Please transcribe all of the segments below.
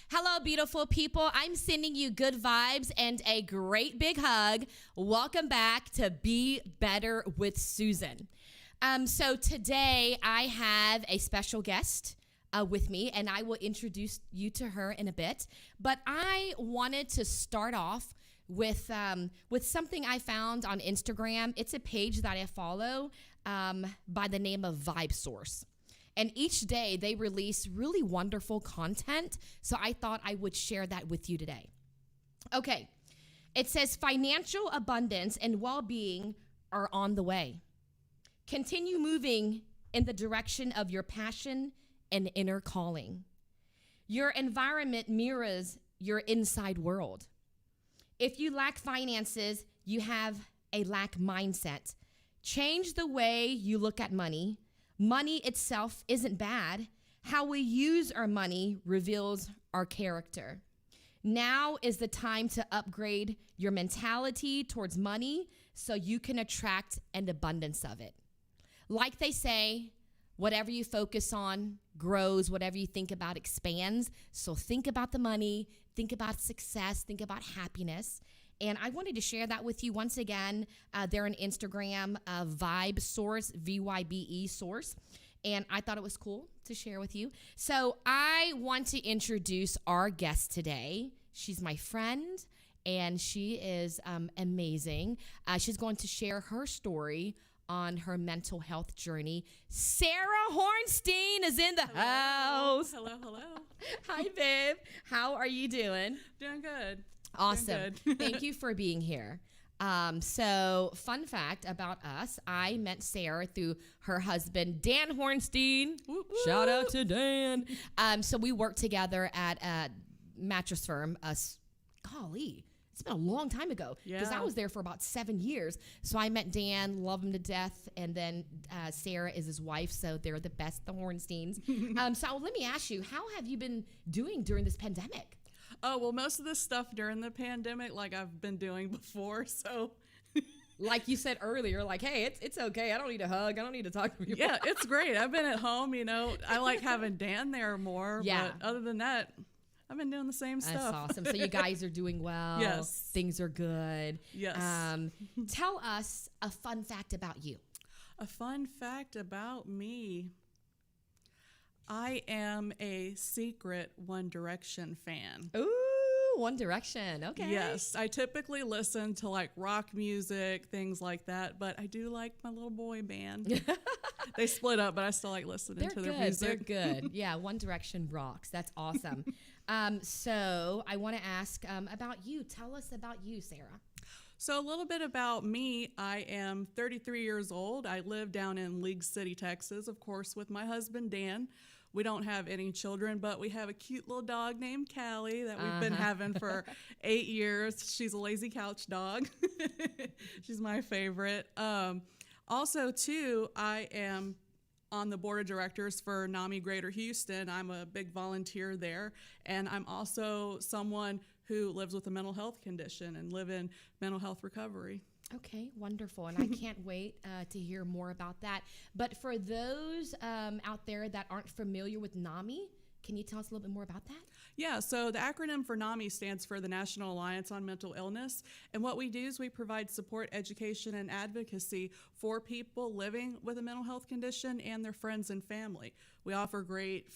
Hello, beautiful people. I'm sending you good vibes and a great big hug. Welcome back to Be Better with Suzan. So today I have a special guest with me, and I will introduce you to her in a bit. But I wanted to start off with something I found on Instagram. It's a page that I follow by the name of Vibe Source. And each day they release really wonderful content. So I thought I would share that with you today. Okay. It says financial abundance and well-being are on the way. Continue moving in the direction of your passion and inner calling. Your environment mirrors your inside world. If you lack finances, you have a lack mindset. Change the way you look at money. Money itself isn't bad. How we use our money reveals our character. Now is the time to upgrade your mentality towards money so you can attract an abundance of it. Like they say, whatever you focus on grows, whatever you think about expands. So think about the money, think about success, think about happiness. And I wanted to share that with you once again. They're on Instagram, Vibe Source, VYBE Source. And I thought it was cool to share with you. So I want to introduce our guest today. She's my friend, and she is amazing. She's going to share her story on her mental health journey. Sarah Hornstein is in the house. Hello. Hi, babe. How are you doing? Doing good. Awesome. Thank you for being here. So fun fact about us, I met Sarah through her husband, Dan Hornstein. Woo, woo. Shout out to Dan. So we worked together at a mattress firm. Golly, it's been a long time ago because I was there for about 7 years. So I met Dan, love him to death. And then Sarah is his wife. So they're the best, the Hornsteins. So let me ask you, how have you been doing during this pandemic? Oh, well, most of this stuff during the pandemic, like I've been doing before, so. Like you said earlier, like, hey, it's okay. I don't need a hug. I don't need to talk to people. Yeah, it's great. I've been at home, I like having Dan there more. Yeah. But other than that, I've been doing the same stuff. That's awesome. So you guys are doing well. Yes. Things are good. Yes. Tell us a fun fact about you. A fun fact about me. I am a secret One Direction fan. Ooh, One Direction. Okay. Yes, I typically listen to like rock music, things like that, but I do like my little boy band. They split up, but I still like listening to their music. They're good. Yeah, One Direction rocks. That's awesome. So I want to ask about you. Tell us about you, Sarah. So a little bit about me. I am 33 years old. I live down in League City, Texas, of course, with my husband, Dan. We don't have any children, but we have a cute little dog named Callie that we've been having for 8 years. She's a lazy couch dog. She's my favorite. Also, too, I am on the board of directors for NAMI Greater Houston. I'm a big volunteer there, and I'm also someone who lives with a mental health condition and live in mental health recovery. Okay, wonderful. And I can't wait to hear more about that. But for those out there that aren't familiar with NAMI, can you tell us a little bit more about that? Yeah, so the acronym for NAMI stands for the National Alliance on Mental Illness. And what we do is we provide support, education, and advocacy for people living with a mental health condition and their friends and family. We offer great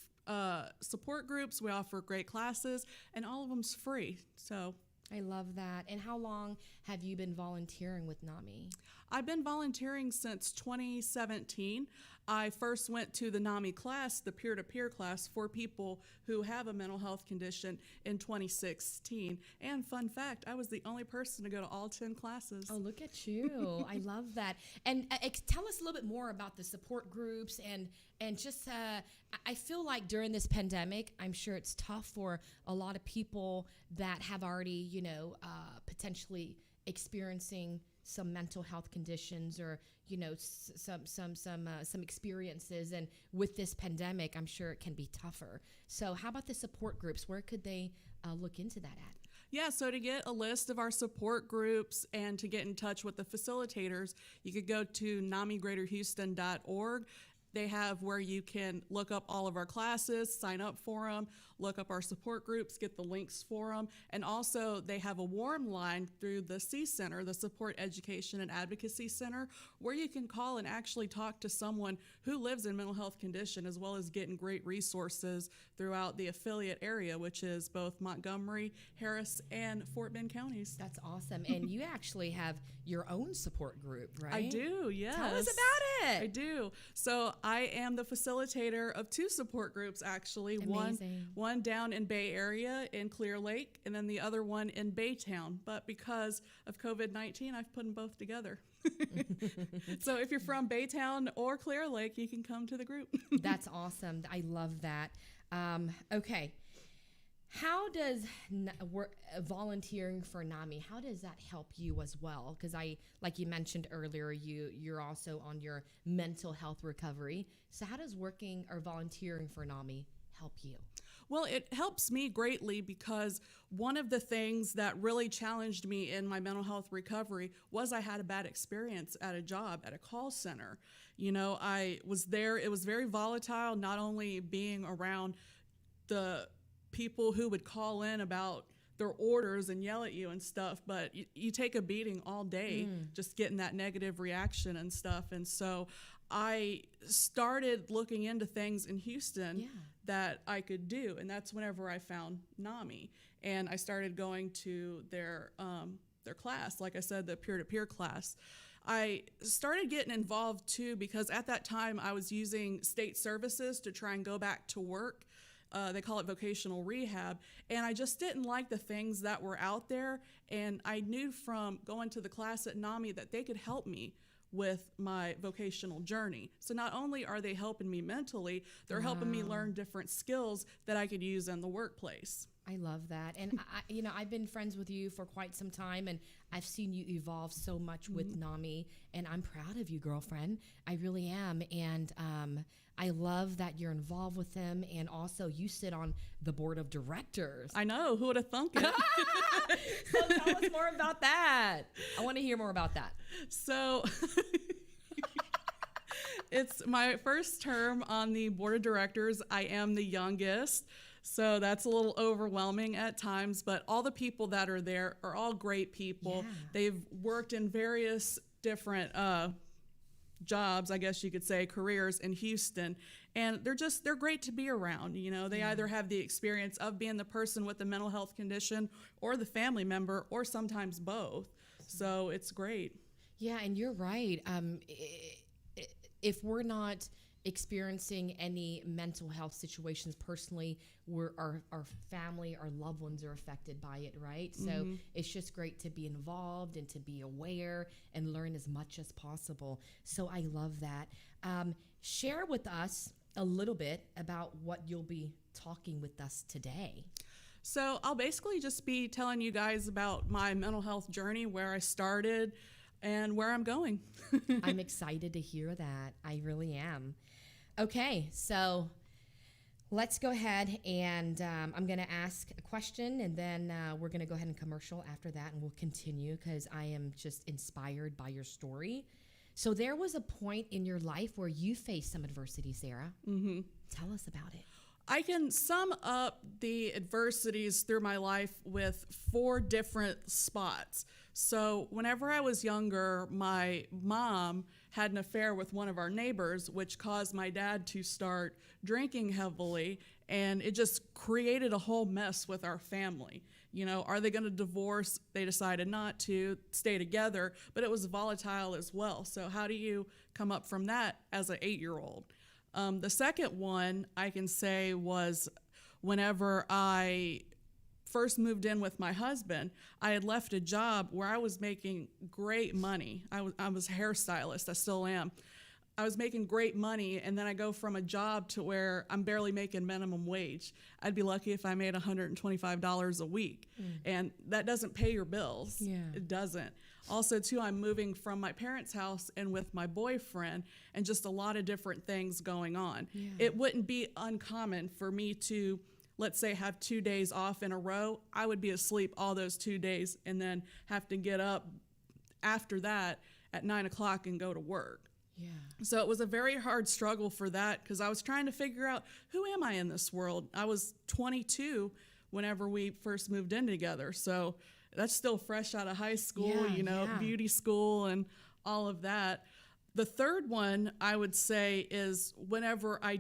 support groups, we offer great classes, and all of them's free. So I love that. And how long have you been volunteering with NAMI? I've been volunteering since 2017. I first went to the NAMI class, the peer-to-peer class for people who have a mental health condition in 2016. And fun fact, I was the only person to go to all 10 classes. Oh, look at you. I love that. And tell us a little bit more about the support groups and just, I feel like during this pandemic, I'm sure it's tough for a lot of people that have already, potentially experiencing some mental health conditions or, some experiences. And with this pandemic, I'm sure it can be tougher. So how about the support groups? Where could they look into that at? Yeah, so to get a list of our support groups and to get in touch with the facilitators, you could go to namigreaterhouston.org. They have where you can look up all of our classes, sign up for them, look up our support groups, get the links for them. And also they have a warm line through the C Center, the Support Education and Advocacy Center, where you can call and actually talk to someone who lives in mental health condition, as well as getting great resources throughout the affiliate area, which is both Montgomery, Harris, and Fort Bend counties. That's awesome. And you actually have your own support group, right? I do, yes. Tell us about it. I do. So I am the facilitator of 2 support groups, actually. Amazing. One down in Bay Area in Clear Lake, and then the other one in Baytown. But because of COVID-19, I've put them both together. So if you're from Baytown or Clear Lake, you can come to the group. That's awesome. I love that. Okay. How does volunteering for NAMI, how does that help you as well? Because like you mentioned earlier, you're also on your mental health recovery. So how does working or volunteering for NAMI help you? Well, it helps me greatly because one of the things that really challenged me in my mental health recovery was I had a bad experience at a job at a call center. You know, I was there, it was very volatile, not only being around the people who would call in about their orders and yell at you and stuff, but you take a beating all day just getting that negative reaction and stuff. And so I started looking into things in Houston that I could do, and that's whenever I found NAMI. And I started going to their class, like I said, the peer-to-peer class. I started getting involved too because at that time I was using state services to try and go back to work. They call it vocational rehab. And I just didn't like the things that were out there. And I knew from going to the class at NAMI that they could help me with my vocational journey. So not only are they helping me mentally, they're helping me learn different skills that I could use in the workplace. I love that. And I've been friends with you for quite some time, and I've seen you evolve so much with NAMI, and I'm proud of you, girlfriend. I really am. And I love that you're involved with them, and also you sit on the board of directors. I know, who would have thunk it? So tell us more about that. I want to hear more about that. So it's my first term on the board of directors. I am the youngest, so that's a little overwhelming at times, but all the people that are there are all great people. Yeah. They've worked in various different jobs, I guess you could say, careers in Houston, and they're great to be around. You know, they either have the experience of being the person with the mental health condition or the family member, or sometimes both. So it's great. Yeah, and you're right. If we're not experiencing any mental health situations personally, our family, our loved ones are affected by it, right? So it's just great to be involved and to be aware and learn as much as possible. So I love that. Share with us a little bit about what you'll be talking with us today. So I'll basically just be telling you guys about my mental health journey, where I started and where I'm going. I'm excited to hear that. I really am. Okay, so let's go ahead and I'm going to ask a question, and then we're going to go ahead and commercial after that, and we'll continue because I am just inspired by your story. So there was a point in your life where you faced some adversity, Sarah. Tell us about it. I can sum up the adversities through my life with 4 different spots. So whenever I was younger, my mom had an affair with one of our neighbors, which caused my dad to start drinking heavily, and it just created a whole mess with our family. You know, are they going to divorce? They decided not to, stay together, but it was volatile as well. So how do you come up from that as an 8-year-old? The second one I can say was whenever I first moved in with my husband, I had left a job where I was making great money. I was a hairstylist, I still am. I was making great money, and then I go from a job to where I'm barely making minimum wage. I'd be lucky if I made $125 a week, and that doesn't pay your bills. Yeah. It doesn't. Also, too, I'm moving from my parents' house and with my boyfriend, and just a lot of different things going on. Yeah. It wouldn't be uncommon for me to, let's say, have 2 days off in a row. I would be asleep all those 2 days and then have to get up after that at 9 o'clock and go to work. Yeah. So it was a very hard struggle for that because I was trying to figure out, who am I in this world? I was 22 whenever we first moved in together. So that's still fresh out of high school, beauty school and all of that. The third one I would say is whenever I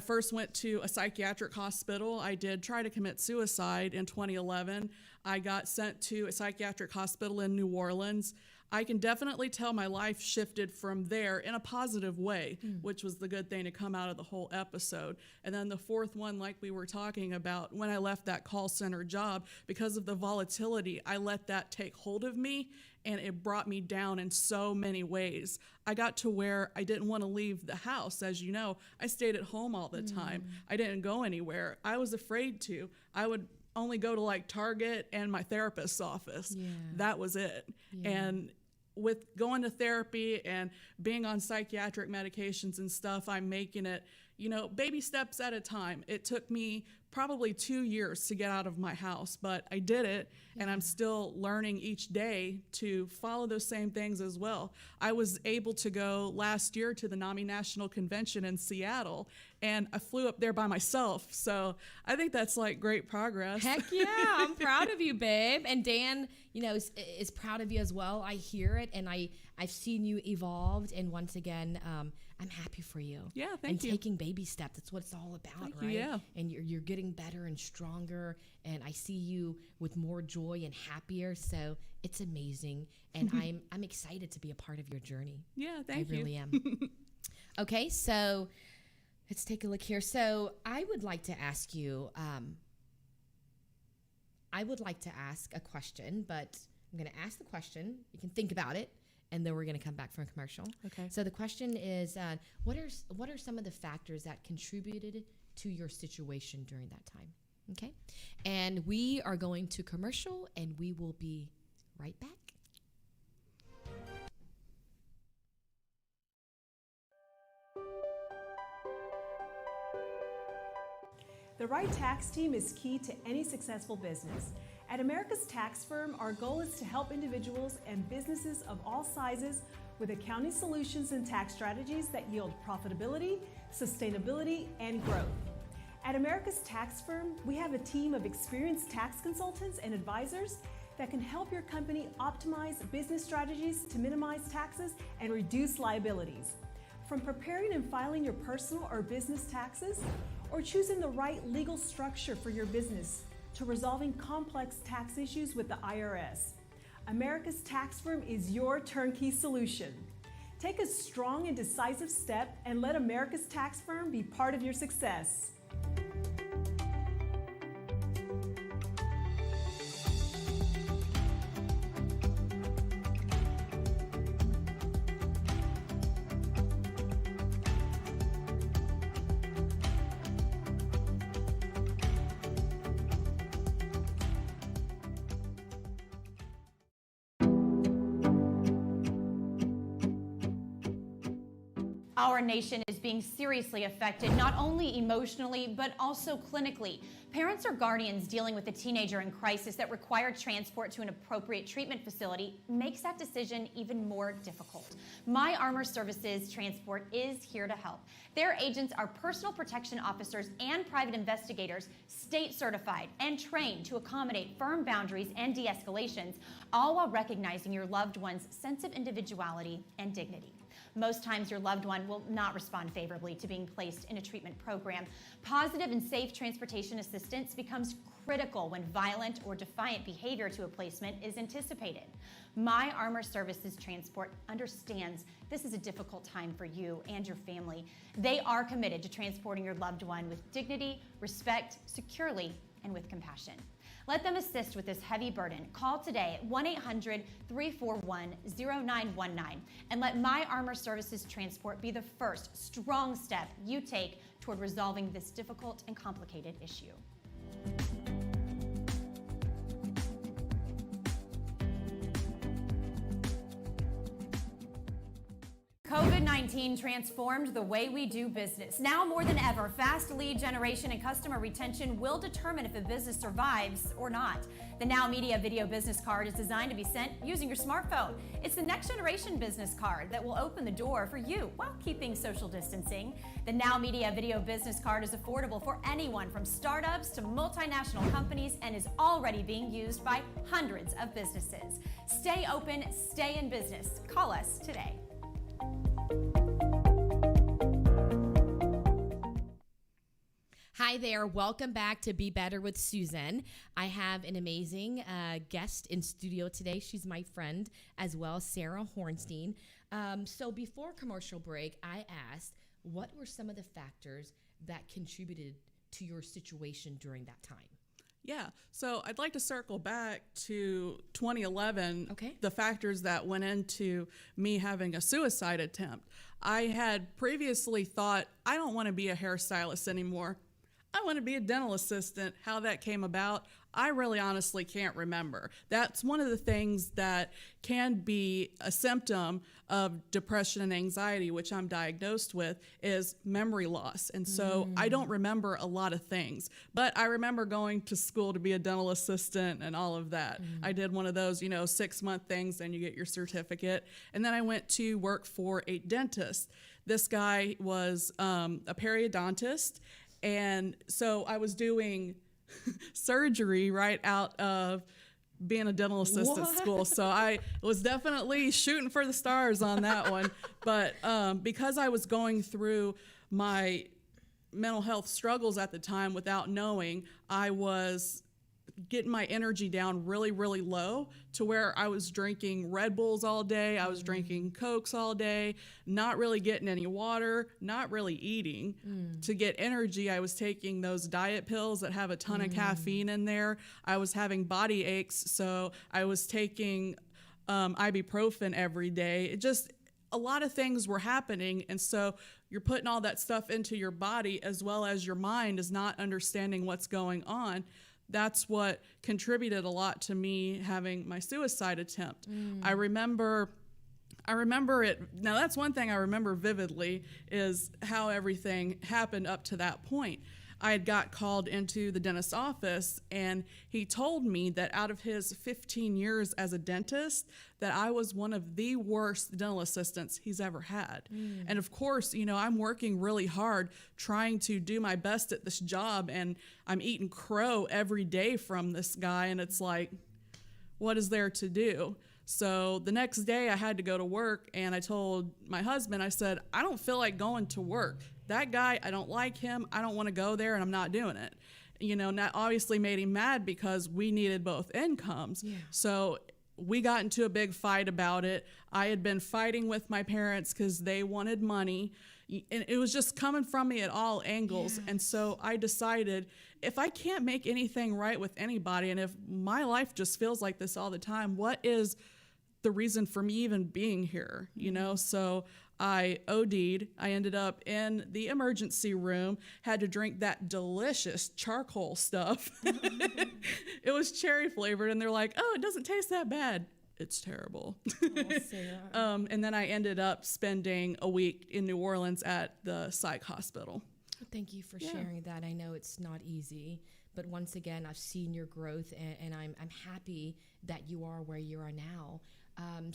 first went to a psychiatric hospital. I did try to commit suicide in 2011. I got sent to a psychiatric hospital in New Orleans. I can definitely tell my life shifted from there in a positive way, which was the good thing to come out of the whole episode. And then the fourth one, like we were talking about, when I left that call center job, because of the volatility, I let that take hold of me, and it brought me down in so many ways. I got to where I didn't want to leave the house. As you know, I stayed at home all the time. I didn't go anywhere. I was afraid to. I would only go to like Target and my therapist's office. Yeah. That was it. Yeah. And with going to therapy and being on psychiatric medications and stuff, I'm making it, baby steps at a time. It took me probably 2 years to get out of my house, but I did it, and I'm still learning each day to follow those same things as well. I was able to go last year to the NAMI National Convention in Seattle, and I flew up there by myself. So I think that's like great progress. Heck yeah, I'm proud of you, babe. And Dan, is proud of you as well. I hear it, and I've seen you evolved. And once again, I'm happy for you. Yeah, thank you. And taking baby steps, that's what it's all about, Thank right? you, yeah. And you're getting better and stronger, and I see you with more joy and happier. So it's amazing, and I'm excited to be a part of your journey. Yeah, thank you. I really am. Okay, so let's take a look here. So I would like to ask you. I would like to ask a question, but I'm going to ask the question. You can think about it, and then we're going to come back from a commercial. Okay. So the question is, what are some of the factors that contributed to your situation during that time? Okay. And we are going to commercial, and we will be right back. The right tax team is key to any successful business. At America's Tax Firm, our goal is to help individuals and businesses of all sizes with accounting solutions and tax strategies that yield profitability, sustainability, and growth. At America's Tax Firm, we have a team of experienced tax consultants and advisors that can help your company optimize business strategies to minimize taxes and reduce liabilities. From preparing and filing your personal or business taxes, or choosing the right legal structure for your business, to resolving complex tax issues with the IRS. America's Tax Firm is your turnkey solution. Take a strong and decisive step and let America's Tax Firm be part of your success. Our nation is being seriously affected, not only emotionally, but also clinically. Parents or guardians dealing with a teenager in crisis that require transport to an appropriate treatment facility makes that decision even more difficult. My Armor Services Transport is here to help. Their agents are personal protection officers and private investigators, state certified and trained to accommodate firm boundaries and de-escalations, all while recognizing your loved one's sense of individuality and dignity. Most times your loved one will not respond favorably to being placed in a treatment program. Positive and safe transportation assistance becomes critical when violent or defiant behavior to a placement is anticipated. My Armor Services Transport understands this is a difficult time for you and your family. They are committed to transporting your loved one with dignity, respect, securely, and with compassion. Let them assist with this heavy burden. Call today at 1-800-341-0919 and let My Armor Services Transport be the first strong step you take toward resolving this difficult and complicated issue. COVID-19 COVID-19 transformed the way we do business. Now more than ever, fast lead generation and customer retention will determine if a business survives or not. The Now Media Video Business Card is designed to be sent using your smartphone. It's the next generation business card that will open the door for you while keeping social distancing. The Now Media Video Business Card is affordable for anyone from startups to multinational companies and is already being used by hundreds of businesses. Stay open, stay in business. Call us today. Hi there. Welcome back to Be Better with Suzan. I have an amazing guest in studio today. She's my friend as well, Sarah Hornstein. So before commercial break, I asked, what were some of the factors that contributed to your situation during that time? Yeah, so I'd like to circle back to 2011, Okay. The factors that went into me having a suicide attempt. I had previously thought, I don't want to be a hairstylist anymore. I want to be a dental assistant. How that came about, I really honestly can't remember. That's one of the things that can be a symptom of depression and anxiety, which I'm diagnosed with, is memory loss. And so I don't remember a lot of things, but I remember going to school to be a dental assistant and all of that. I did one of those, 6-month things, and you get your certificate. And then I went to work for a dentist. This guy was a periodontist. And so I was doing surgery right out of being a dental assistant school. So I was definitely shooting for the stars on that one. But because I was going through my mental health struggles at the time without knowing, I was getting my energy down really, really low to where I was drinking Red Bulls all day. I was drinking Cokes all day, not really getting any water, not really eating. To get energy, I was taking those diet pills that have a ton of caffeine in there. I was having body aches, so I was taking ibuprofen every day. It just, a lot of things were happening, and so you're putting all that stuff into your body as well as your mind is not understanding what's going on. That's what contributed a lot to me having my suicide attempt. I remember it. Now that's one thing I remember vividly is how everything happened up to that point. I had got called into the dentist's office, and he told me that out of his 15 years as a dentist, that I was one of the worst dental assistants he's ever had. And of course, I'm working really hard trying to do my best at this job, and I'm eating crow every day from this guy, and it's like, what is there to do? So the next day I had to go to work, and I told my husband, I said, I don't feel like going to work. That guy, I don't like him. I don't want to go there, and I'm not doing it. And that obviously made him mad because we needed both incomes. Yeah. So we got into a big fight about it. I had been fighting with my parents because they wanted money, and it was just coming from me at all angles. Yes. And so I decided, if I can't make anything right with anybody, and if my life just feels like this all the time, what is the reason for me even being here? So I OD'd. I ended up in the emergency room, had to drink that delicious charcoal stuff. It was cherry flavored, and they're like, oh, it doesn't taste that bad. It's terrible. And then I ended up spending a week in New Orleans at the psych hospital. Thank you for sharing that. I know it's not easy, but once again, I've seen your growth, and I'm happy that you are where you are now. And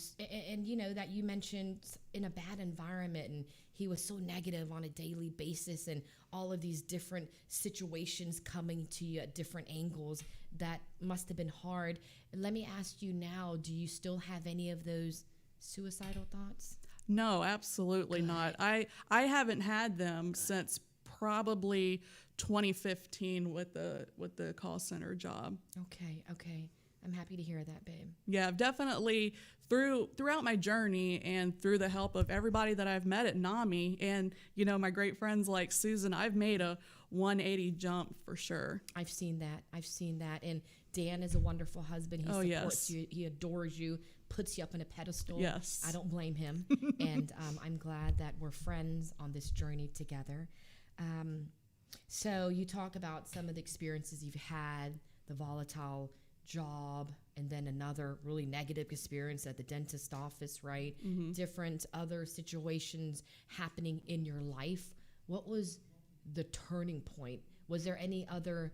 that you mentioned in a bad environment, and he was so negative on a daily basis, and all of these different situations coming to you at different angles, that must have been hard. Let me ask you now, do you still have any of those suicidal thoughts? No, absolutely not. I haven't had them since probably 2015 with the call center job. Okay. I'm happy to hear that, babe. Yeah, I've definitely, throughout my journey and through the help of everybody that I've met at NAMI and, my great friends like Suzan, I've made a 180 jump for sure. I've seen that. And Dan is a wonderful husband. He supports you. He adores you, puts you up on a pedestal. Yes. I don't blame him. And I'm glad that we're friends on this journey together. So you talk about some of the experiences you've had, the volatile job, and then another really negative experience at the dentist office, right? Different other situations happening in your life. What was the turning point? Was there any other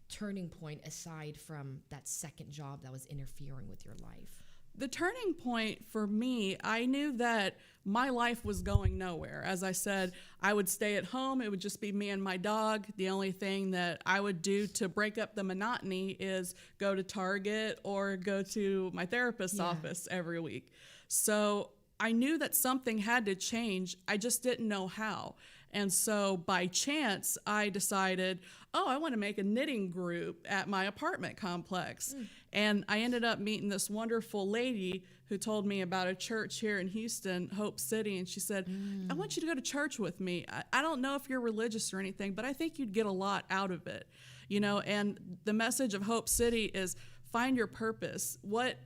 turning point aside from that second job that was interfering with your life? The turning point for me, I knew that my life was going nowhere. As I said, I would stay at home. It would just be me and my dog. The only thing that I would do to break up the monotony is go to Target or go to my therapist's office every week. So I knew that something had to change. I just didn't know how. And so by chance, I decided, I want to make a knitting group at my apartment complex. And I ended up meeting this wonderful lady who told me about a church here in Houston, Hope City. And she said, I want you to go to church with me. I don't know if you're religious or anything, but I think you'd get a lot out of it. And the message of Hope City is find your purpose. What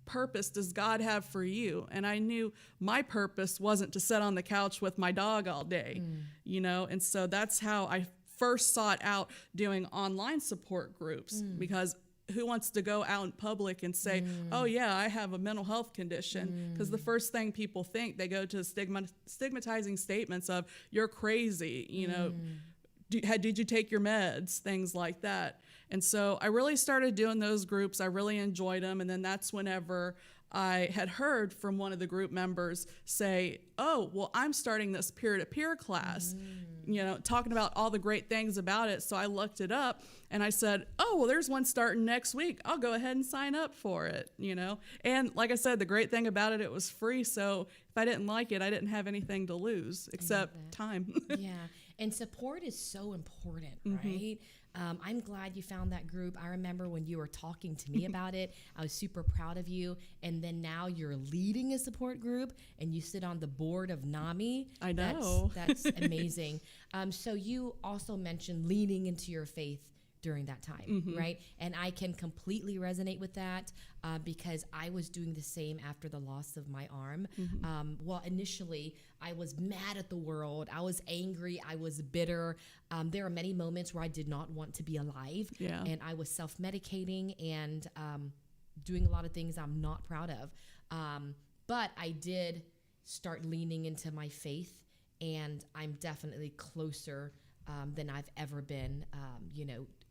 purpose does God have for you? And I knew my purpose wasn't to sit on the couch with my dog all day, and so that's how I first sought out doing online support groups, because who wants to go out in public and say, oh yeah, I have a mental health condition? Because the first thing people think, they go to stigmatizing statements of, you're crazy, did you take your meds, things like that. And so I really started doing those groups. I really enjoyed them. And then that's whenever I had heard from one of the group members say, oh, well, I'm starting this peer-to-peer class, talking about all the great things about it. So I looked it up and I said, oh, well, there's one starting next week. I'll go ahead and sign up for it, And like I said, the great thing about it, it was free. So if I didn't like it, I didn't have anything to lose except time. Yeah. And support is so important, right? I'm glad you found that group. I remember when you were talking to me about it, I was super proud of you. And then now you're leading a support group and you sit on the board of NAMI. I know. That's amazing. So you also mentioned leaning into your faith during that time, right? And I can completely resonate with that because I was doing the same after the loss of my arm. Well, initially, I was mad at the world. I was angry. I was bitter. There are many moments where I did not want to be alive. And I was self-medicating and doing a lot of things I'm not proud of. But I did start leaning into my faith, and I'm definitely closer than I've ever been,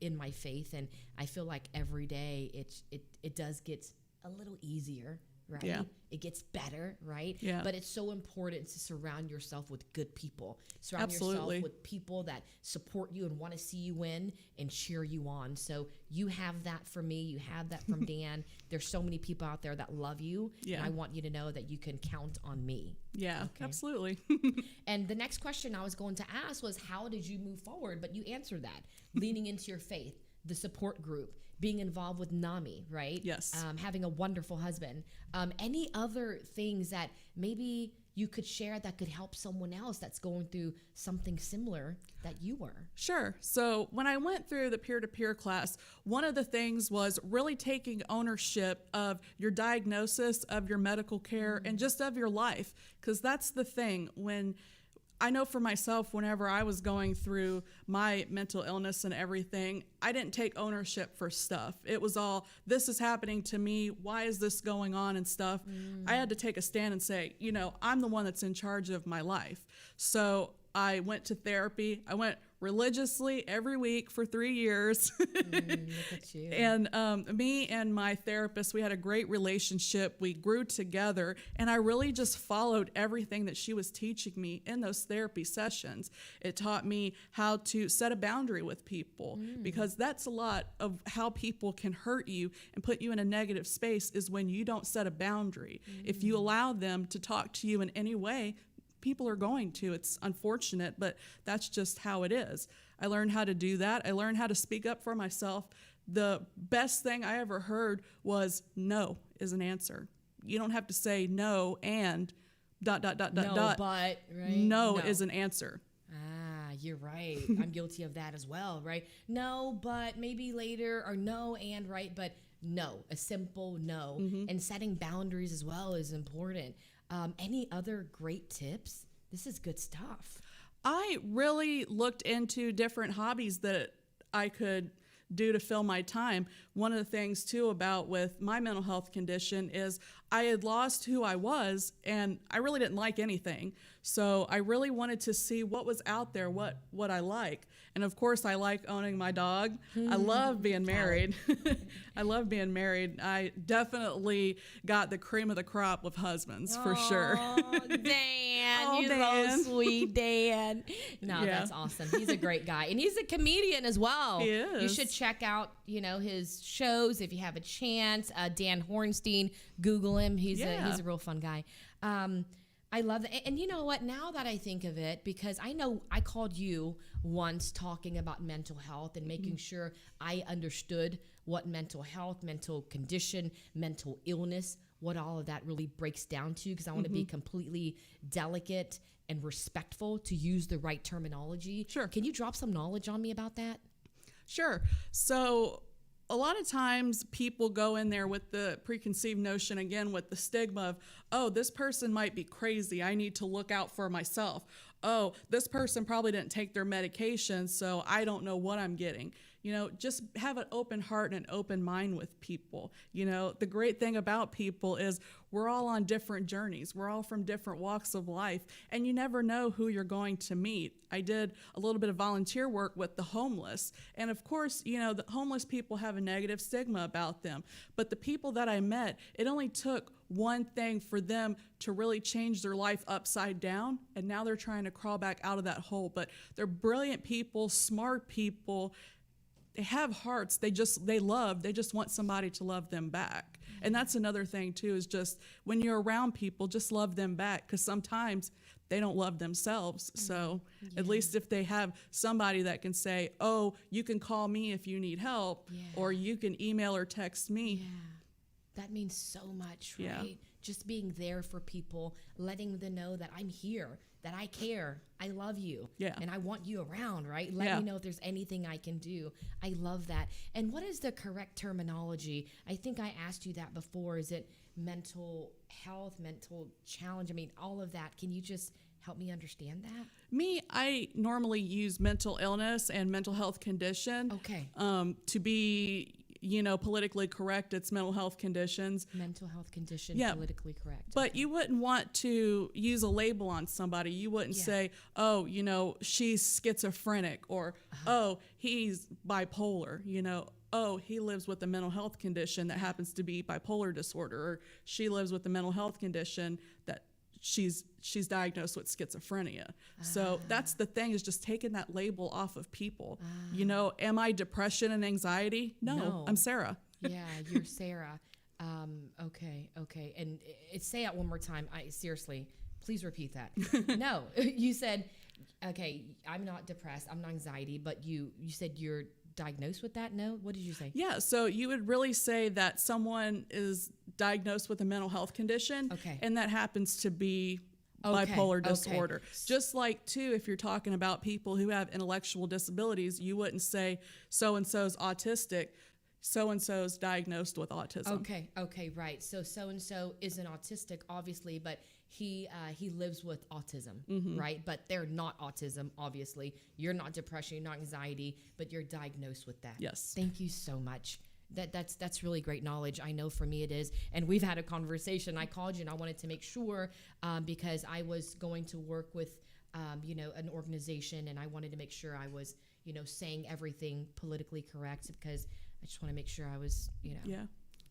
in my faith. And I feel like every day it does get a little easier, right? Yeah. It gets better, right? Yeah. But it's so important to surround yourself with good people. Surround Absolutely. yourself with people that support you and want to see you win and cheer you on. So you have that from me. You have that from Dan. There's so many people out there that love you. Yeah. And I want you to know that you can count on me. Yeah, Okay. absolutely. And the next question I was going to ask was, how did you move forward? But you answered that. Leaning into your faith, the support group, being involved with NAMI, right? Yes. Having a wonderful husband. Any other things that maybe you could share that could help someone else that's going through something similar that you were? Sure. So when I went through the peer-to-peer class, one of the things was really taking ownership of your diagnosis, of your medical care, and just of your life. Because that's the thing. When I know for myself, whenever I was going through my mental illness and everything, I didn't take ownership for stuff. It was all, this is happening to me. Why is this going on and stuff? I had to take a stand and say, I'm the one that's in charge of my life. So I went to therapy. I went religiously every week for 3 years. Look at you. And me and my therapist, we had a great relationship. We grew together, and I really just followed everything that she was teaching me in those therapy sessions. It taught me how to set a boundary with people, because that's a lot of how people can hurt you and put you in a negative space, is when you don't set a boundary. If you allow them to talk to you in any way, people are going to. It's unfortunate, but that's just how it is. I learned how to do that. I learned how to speak up for myself. The best thing I ever heard was no is an answer. You don't have to say no and ... No, but, right? No is an answer. You're right. I'm guilty of that as well, right? No, but maybe later, or no and, right? But no, a simple no. And setting boundaries as well is important. Any other great tips? This is good stuff. I really looked into different hobbies that I could do to fill my time. One of the things too about with my mental health condition is I had lost who I was, and I really didn't like anything. So I really wanted to see what was out there, what I like. And of course, I like owning my dog. I love being married. I love being married. I definitely got the cream of the crop with husbands, for sure. Oh, Dan, Oh, you're Dan. so sweet, Dan. No, Yeah. that's awesome. He's a great guy, and he's a comedian as well. He You is. should check out, his shows if you have a chance. Dan Hornstein, Google him. He's Yeah. a real fun guy. I love that. And you know what? Now that I think of it, because I know I called you once talking about mental health and making sure I understood what mental health, mental condition, mental illness, what all of that really breaks down to, because I want to be completely delicate and respectful to use the right terminology. Sure. Can you drop some knowledge on me about that? Sure. So a lot of times people go in there with the preconceived notion, again, with the stigma of, oh, this person might be crazy. I need to look out for myself. Oh, this person probably didn't take their medication, so I don't know what I'm getting. Just have an open heart and an open mind with people. The great thing about people is we're all on different journeys. We're all from different walks of life, and you never know who you're going to meet. I did a little bit of volunteer work with the homeless, and of course, the homeless people have a negative stigma about them. But the people that I met, it only took one thing for them to really change their life upside down, and now they're trying to crawl back out of that hole. But they're brilliant people, smart people. They have hearts. They just want somebody to love them back. And that's another thing too, is just when you're around people, just love them back, because sometimes they don't love themselves. So at least if they have somebody that can say, oh, you can call me if you need help, or you can email or text me. Yeah. That means so much, right? Yeah. Just being there for people, letting them know that I'm here, that I care, I love you, Yeah. and I want you around, right? Let Yeah. me know if there's anything I can do. I love that. And what is the correct terminology? I think I asked you that before. Is it mental health, mental challenge? I mean, all of that. Can you just help me understand that? I normally use mental illness and mental health condition. Okay. To be, politically correct, it's mental health conditions. Mental health condition, Yeah. politically correct. But you wouldn't want to use a label on somebody. You wouldn't say, oh, she's schizophrenic, or, oh, he's bipolar, oh, he lives with a mental health condition that happens to be bipolar disorder, or she lives with a mental health condition that she's diagnosed with schizophrenia. So that's the thing, is just taking that label off of people. Am I depression and anxiety? No. I'm Sarah. Yeah, you're Sarah. Okay. And say it one more time. Seriously, please repeat that. No, you said, okay, I'm not depressed, I'm not anxiety, but you said you're diagnosed with that? No? What did you say? Yeah, so you would really say that someone is diagnosed with a mental health condition, Okay. and that happens to be Okay, bipolar okay. disorder. Just like, too, if you're talking about people who have intellectual disabilities, you wouldn't say so-and-so's autistic, so-and-so's diagnosed with autism. Okay, right. So-and-so isn't autistic, obviously, but he lives with autism, right? But they're not autism, obviously. You're not depression, you're not anxiety, but you're diagnosed with that. Yes. Thank you so much. That's really great knowledge. I know for me it is. And we've had a conversation. I called you and I wanted to make sure because I was going to work with an organization, and I wanted to make sure I was saying everything politically correct, because I just want to make sure I was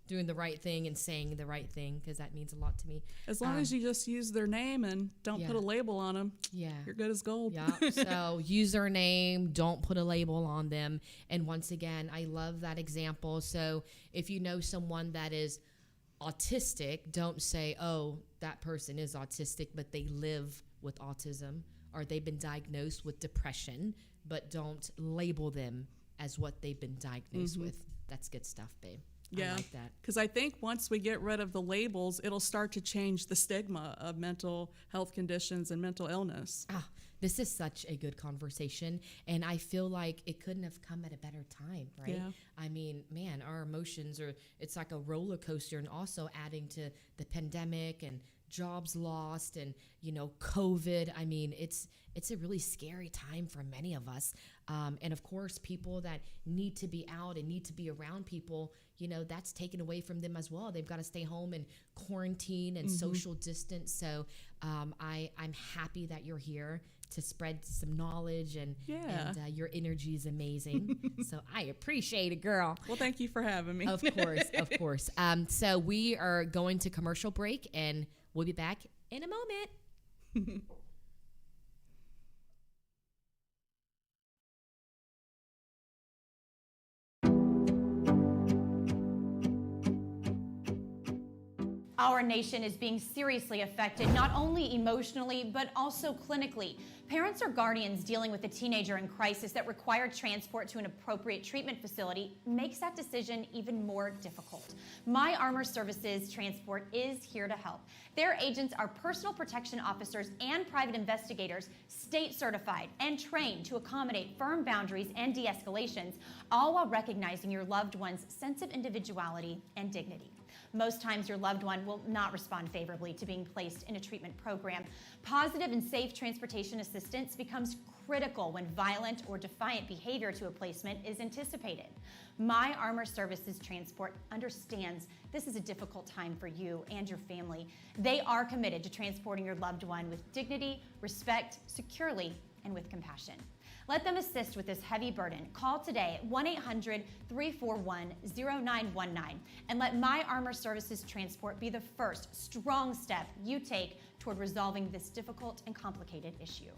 doing the right thing and saying the right thing, because that means a lot to me. As long as you just use their name and don't put a label on them, you're good as gold. Yeah. So username, don't put a label on them. And once again, I love that example. So if you know someone that is autistic, don't say, oh, that person is autistic, but they live with autism, or they've been diagnosed with depression, but don't label them as what they've been diagnosed with. That's good stuff, babe. Yeah, I like that. because I think once we get rid of the labels, it'll start to change the stigma of mental health conditions and mental illness. This is such a good conversation, and I feel like it couldn't have come at a better time, right? Yeah. I mean, man, our emotions it's like a roller coaster, and also adding to the pandemic and jobs lost and, COVID. I mean, it's a really scary time for many of us. And of course, people that need to be out and need to be around people, that's taken away from them as well. They've got to stay home and quarantine and social distance. So I'm happy that you're here to spread some knowledge and your energy is amazing. So I appreciate it, girl. Well, thank you for having me. Of course. So we are going to commercial break and we'll be back in a moment. Our nation is being seriously affected, not only emotionally, but also clinically. Parents or guardians dealing with a teenager in crisis that require transport to an appropriate treatment facility makes that decision even more difficult. My Armor Services Transport is here to help. Their agents are personal protection officers and private investigators, state certified and trained to accommodate firm boundaries and de-escalations, all while recognizing your loved one's sense of individuality and dignity. Most times your loved one will not respond favorably to being placed in a treatment program. Positive and safe transportation assistance becomes critical when violent or defiant behavior to a placement is anticipated. My Armor Services Transport understands this is a difficult time for you and your family. They are committed to transporting your loved one with dignity, respect, securely, and with compassion. Let them assist with this heavy burden. Call today at 1-800-341-0919 and let My Armor Services Transport be the first strong step you take toward resolving this difficult and complicated issue.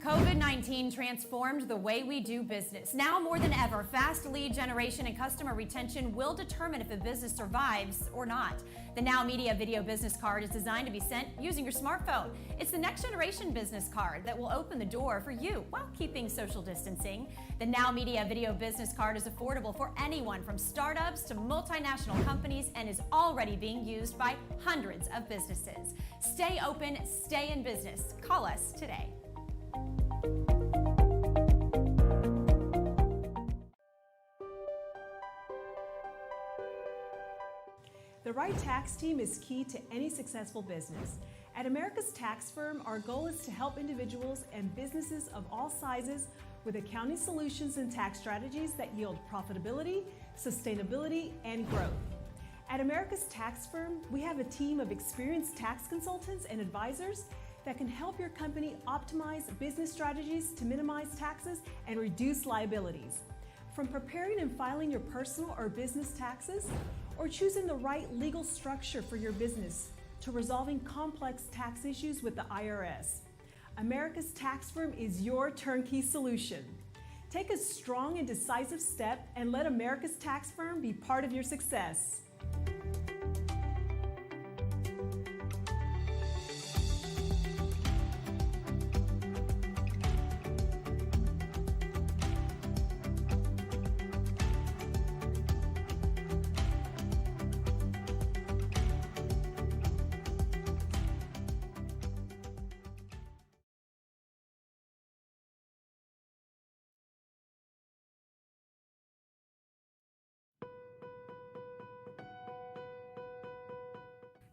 COVID-19 transformed the way we do business. Now more than ever, fast lead generation and customer retention will determine if a business survives or not. The Now Media Video Business Card is designed to be sent using your smartphone. It's the next generation business card that will open the door for you while keeping social distancing. The Now Media Video Business Card is affordable for anyone from startups to multinational companies and is already being used by hundreds of businesses. Stay open, stay in business. Call us today. The right tax team is key to any successful business. At America's Tax Firm, our goal is to help individuals and businesses of all sizes with accounting solutions and tax strategies that yield profitability, sustainability, and growth. At America's Tax Firm, we have a team of experienced tax consultants and advisors that can help your company optimize business strategies to minimize taxes and reduce liabilities. From preparing and filing your personal or business taxes, or choosing the right legal structure for your business, to resolving complex tax issues with the IRS, America's Tax Firm is your turnkey solution. Take a strong and decisive step and let America's Tax Firm be part of your success.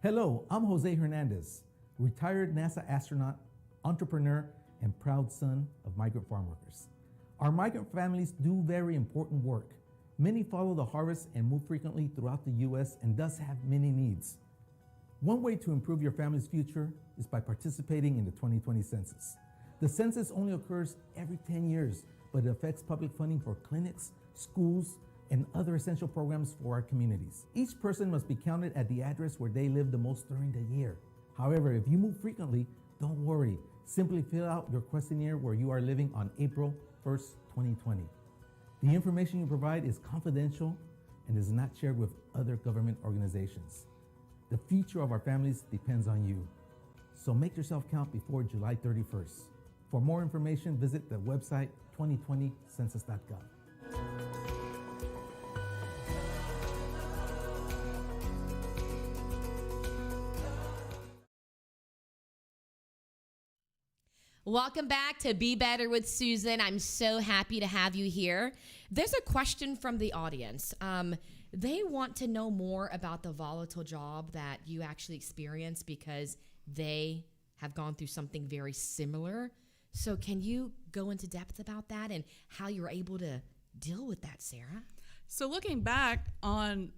Hello, I'm Jose Hernandez, retired NASA astronaut, entrepreneur, and proud son of migrant farm workers. Our migrant families do very important work. Many follow the harvest and move frequently throughout the U.S. and thus have many needs. One way to improve your family's future is by participating in the 2020 census. The census only occurs every 10 years, but it affects public funding for clinics, schools, and other essential programs for our communities. Each person must be counted at the address where they live the most during the year. However, if you move frequently, don't worry. Simply fill out your questionnaire where you are living on April 1st, 2020. The information you provide is confidential and is not shared with other government organizations. The future of our families depends on you. So make yourself count before July 31st. For more information, visit the website 2020census.gov. Welcome back to Be Better with Suzan. I'm so happy to have you here. There's a question from the audience. They want to know more about the volatile job that you actually experienced because they have gone through something very similar. So can you go into depth about that and how you're able to deal with that, Sarah? So looking back on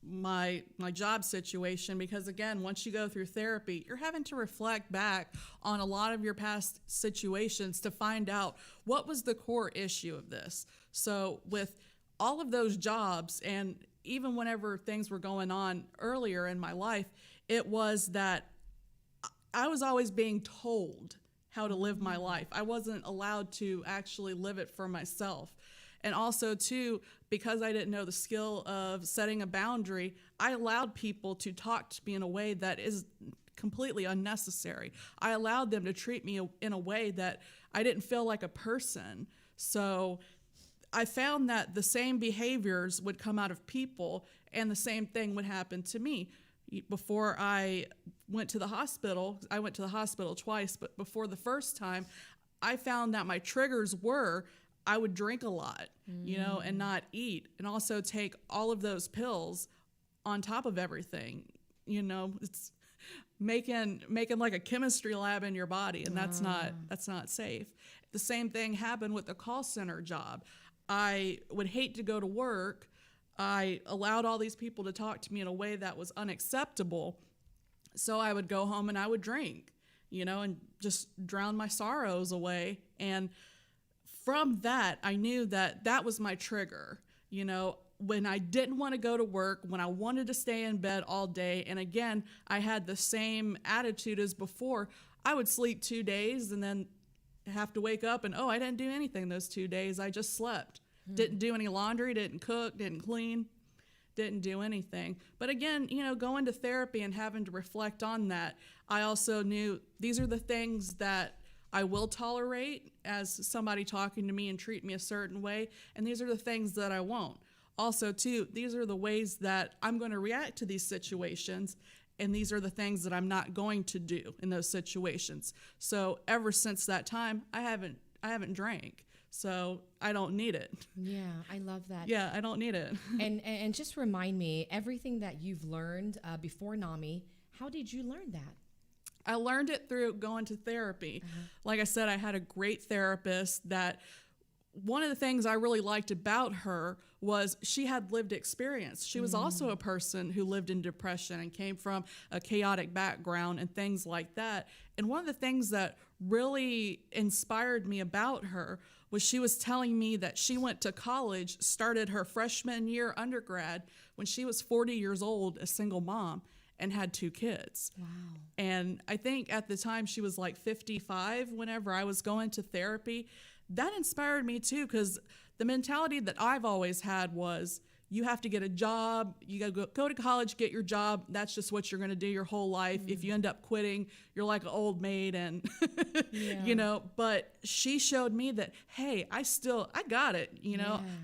my job situation, because again, once you go through therapy, you're having to reflect back on a lot of your past situations to find out what was the core issue of this. So with all of those jobs, and even whenever things were going on earlier in my life, it was that I was always being told how to live my life. I wasn't allowed to actually live it for myself. And also, too, because I didn't know the skill of setting a boundary, I allowed people to talk to me in a way that is completely unnecessary. I allowed them to treat me in a way that I didn't feel like a person. So I found that the same behaviors would come out of people and the same thing would happen to me. Before I went to the hospital, I went to the hospital twice, but before the first time, I found that my triggers were I would drink a lot, and not eat, and also take all of those pills on top of everything. It's making like a chemistry lab in your body, and that's not safe. The same thing happened with the call center job. I would hate to go to work. I allowed all these people to talk to me in a way that was unacceptable. So I would go home and I would drink, and just drown my sorrows away. And from that, I knew that that was my trigger, when I didn't want to go to work, when I wanted to stay in bed all day. And again, I had the same attitude as before. I would sleep 2 days and then have to wake up and, I didn't do anything those 2 days. I just slept. Didn't do any laundry, didn't cook, didn't clean, didn't do anything. But again, going to therapy and having to reflect on that, I also knew these are the things that I will tolerate as somebody talking to me and treat me a certain way, and these are the things that I won't. Also, too, these are the ways that I'm going to react to these situations, and these are the things that I'm not going to do in those situations. So ever since that time, I haven't drank, so I don't need it. Yeah, I love that. Yeah, I don't need it. and just remind me, everything that you've learned before NAMI, how did you learn that? I learned it through going to therapy. Like I said, I had a great therapist that one of the things I really liked about her was she had lived experience. She was also a person who lived in depression and came from a chaotic background and things like that. And one of the things that really inspired me about her was she was telling me that she went to college, started her freshman year undergrad when she was 40 years old, a single mom, and had 2 kids. Wow. And I think at the time she was like 55 whenever I was going to therapy. That inspired me too, because the mentality that I've always had was you have to get a job, you got to go to college, get your job. That's just what you're going to do your whole life. If you end up quitting, you're like an old maid and, but she showed me that, hey, I got it,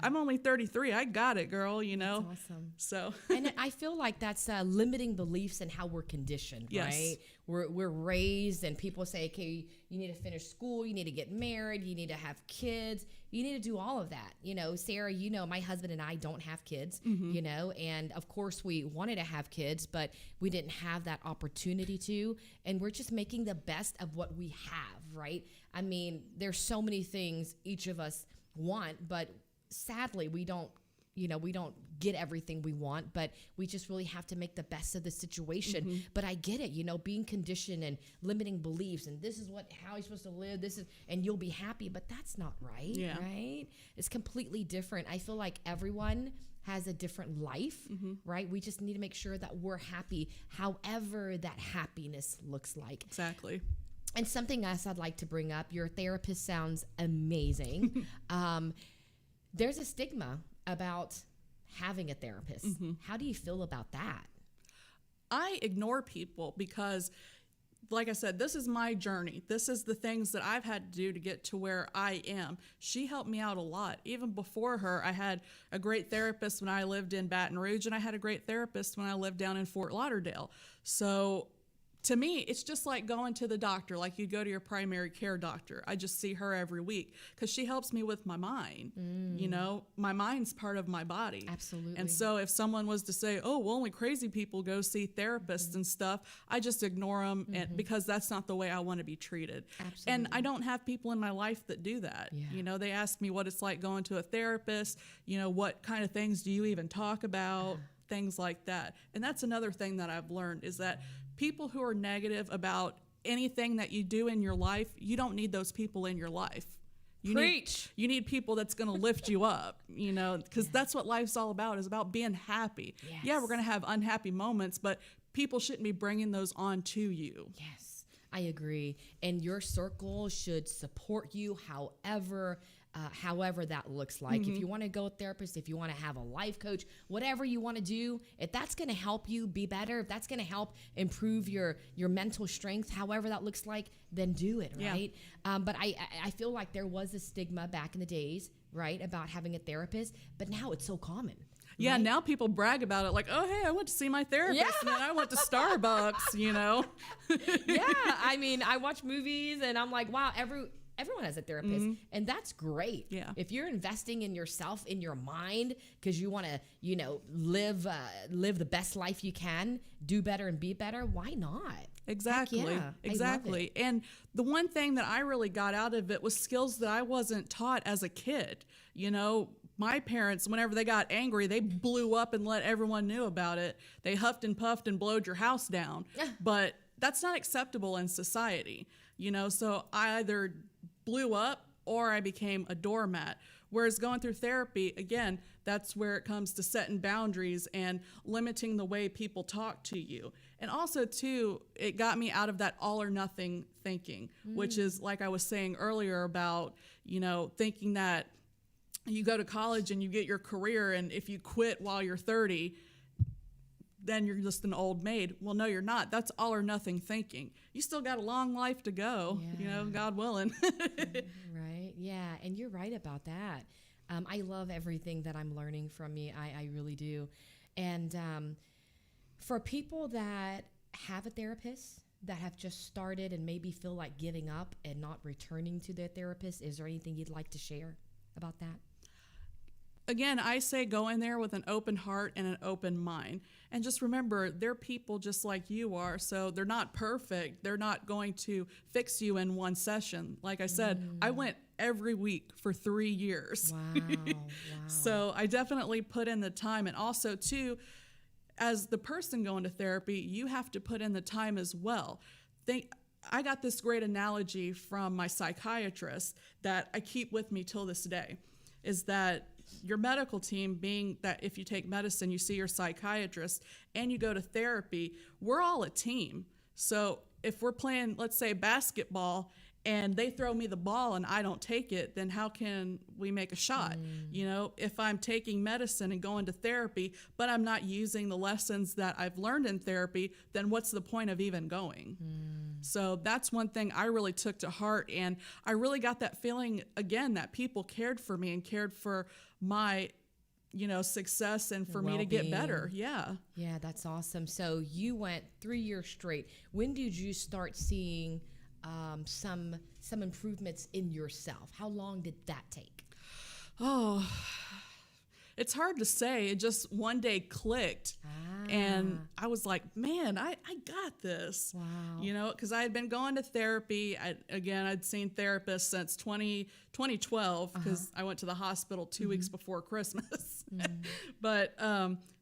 I'm only 33. I got it, girl, That's awesome. So. And I feel like that's limiting beliefs and how we're conditioned, Yes. right? We're raised and people say, okay, you need to finish school, you need to get married, you need to have kids, you need to do all of that. Sarah, my husband and I don't have kids, and of course we wanted to have kids, but we didn't have that opportunity to, and we're just making the best of what we have, right? I mean, there's so many things each of us want, but sadly we don't get everything we want, but we just really have to make the best of the situation. But I get it, being conditioned and limiting beliefs, and this is how you're supposed to live, and you'll be happy, but that's not right, right? It's completely different. I feel like everyone has a different life, right? We just need to make sure that we're happy, however that happiness looks like. Exactly. And something else I'd like to bring up, your therapist sounds amazing. There's a stigma about having a therapist. How do you feel about that? I ignore people because, like I said, this is my journey. This is the things that I've had to do to get to where I am. She helped me out a lot. Even before her, I had a great therapist when I lived in Baton Rouge, and I had a great therapist when I lived down in Fort Lauderdale. So to me, it's just like going to the doctor, like you go to your primary care doctor. I just see her every week because she helps me with my mind. You know, my mind's part of my body. Absolutely. And so if someone was to say, oh, well, only crazy people go see therapists and stuff, I just ignore them because that's not the way I want to be treated. Absolutely. And I don't have people in my life that do that. Yeah. You know, they ask me what it's like going to a therapist, you know, what kind of things do you even talk about, things like that. And that's another thing that I've learned is that people who are negative about anything that you do in your life, you don't need those people in your life. Preach. You need people that's going to lift you up, you know, because that's what life's all about, is about being happy. Yes. Yeah, we're going to have unhappy moments, but people shouldn't be bringing those on to you. Yes, I agree. And your circle should support you however that looks like. If you want to go to a therapist, if you want to have a life coach, whatever you want to do, if that's going to help you be better, if that's going to help improve your mental strength, however that looks like, then do it, right? But I feel like there was a stigma back in the days, right, about having a therapist, but now it's so common. Yeah, right? now people brag about it like, oh, hey, I went to see my therapist and then I went to Starbucks, you know? Yeah, I mean, I watch movies and I'm like, wow, everyone has a therapist, and that's great. Yeah. If you're investing in yourself, in your mind, because you want to, you know, live the best life you can, do better and be better, why not? Exactly. Heck yeah, Exactly. And the one thing that I really got out of it was skills that I wasn't taught as a kid. You know, my parents, whenever they got angry, they blew up and let everyone know about it. They huffed and puffed and blowed your house down. But that's not acceptable in society. You know, so I either blew up or I became a doormat. Whereas going through therapy, again, that's where it comes to setting boundaries and limiting the way people talk to you. And also, too, it got me out of that all or nothing thinking, which is like I was saying earlier about, you know, thinking that you go to college and you get your career, and if you quit while you're 30, then you're just an old maid. Well, no, you're not. That's all or nothing thinking. You still got a long life to go, you know, God willing. Right. Yeah. And you're right about that. I love everything that I'm learning from you. I really do. And for people that have a therapist, that have just started and maybe feel like giving up and not returning to their therapist, is there anything you'd like to share about that? Again, I say go in there with an open heart and an open mind. And just remember, they're people just like you are, so they're not perfect. They're not going to fix you in one session. Like I said, I went every week for 3 years. Wow. Wow. So I definitely put in the time. And also, too, as the person going to therapy, you have to put in the time as well. I got this great analogy from my psychiatrist that I keep with me till this day, is that your medical team, being that if you take medicine, you see your psychiatrist and you go to therapy, we're all a team. So if we're playing, let's say, basketball, and they throw me the ball and I don't take it, then how can we make a shot? You know, if I'm taking medicine and going to therapy, but I'm not using the lessons that I've learned in therapy, then what's the point of even going? So that's one thing I really took to heart. And I really got that feeling, again, that people cared for me and cared for my, you know, success and for me to get better. Yeah. Yeah, that's awesome. So you went 3 years straight. When did you start seeing some improvements in yourself? How long did that take? Oh, it's hard to say. It just one day clicked. And I was like, man, I got this. Wow. You know, because I had been going to therapy. I'd seen therapists since 2012 because I went to the hospital 2 weeks before Christmas. But,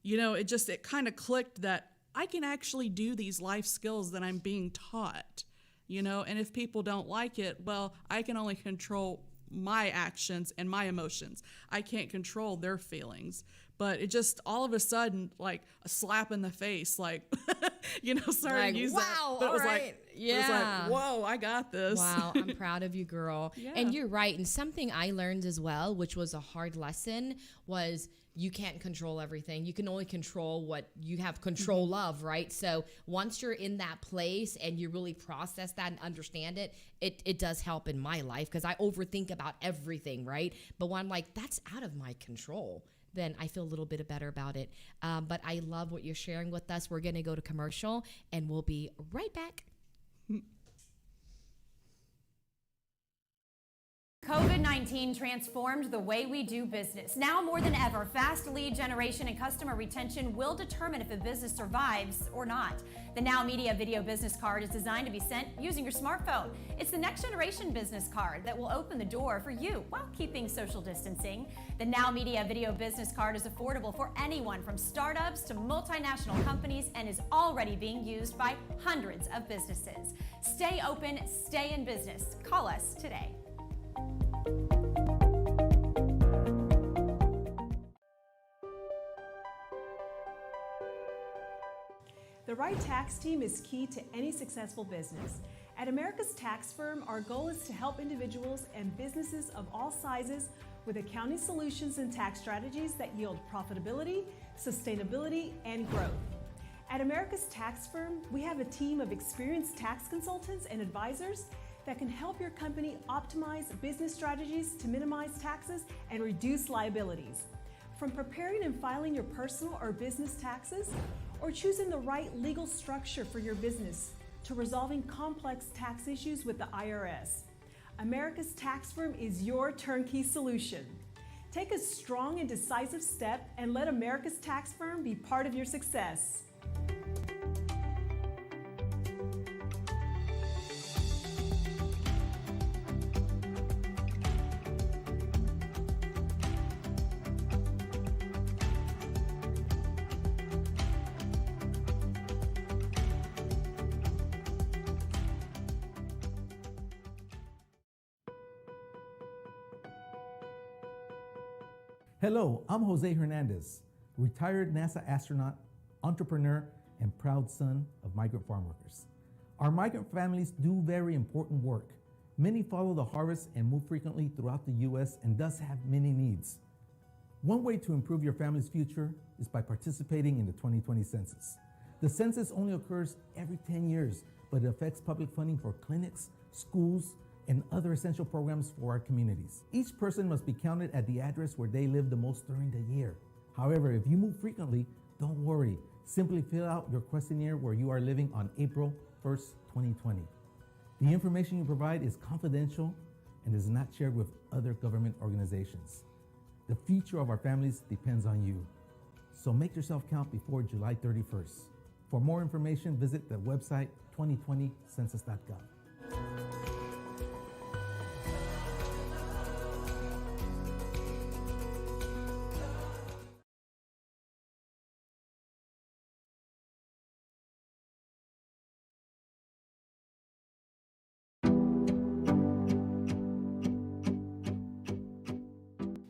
you know, it kind of clicked that I can actually do these life skills that I'm being taught. You know, and if people don't like it, well, I can only control my actions and my emotions. I can't control their feelings. But it just all of a sudden, like a slap in the face, like, you know, sorry Like, to use wow, that. But it was all right. like, it was like, whoa, I got this. Wow, I'm proud of you, girl. Yeah. And you're right. And something I learned as well, which was a hard lesson, was you can't control everything. You can only control what you have control of, right? So once you're in that place and you really process that and understand it, it does help in my life because I overthink about everything, right? But when I'm like, that's out of my control. then I feel a little bit better about it. But I love what you're sharing with us. We're going to go to commercial, and we'll be right back. COVID-19 transformed the way we do business. Now more than ever, fast lead generation and customer retention will determine if a business survives or not. The Now Media Video Business Card is designed to be sent using your smartphone. It's the next generation business card that will open the door for you while keeping social distancing. The Now Media Video Business Card is affordable for anyone from startups to multinational companies and is already being used by hundreds of businesses. Stay open, stay in business. Call us today. The right tax team is key to any successful business. At America's Tax Firm, our goal is to help individuals and businesses of all sizes with accounting solutions and tax strategies that yield profitability, sustainability, and growth. At America's Tax Firm, we have a team of experienced tax consultants and advisors that can help your company optimize business strategies to minimize taxes and reduce liabilities. From preparing and filing your personal or business taxes, or choosing the right legal structure for your business, to resolving complex tax issues with the IRS, America's Tax Firm is your turnkey solution. Take a strong and decisive step and let America's Tax Firm be part of your success. Hello, I'm Jose Hernandez, retired NASA astronaut, entrepreneur, and proud son of migrant farm workers. Our migrant families do very important work. Many follow the harvest and move frequently throughout the U.S. and thus have many needs. One way to improve your family's future is by participating in the 2020 census. The census only occurs every 10 years, but it affects public funding for clinics, schools, and other essential programs for our communities. Each person must be counted at the address where they live the most during the year. However, if you move frequently, don't worry. Simply fill out your questionnaire where you are living on April 1st, 2020. The information you provide is confidential and is not shared with other government organizations. The future of our families depends on you. So make yourself count before July 31st. For more information, visit the website 2020census.gov.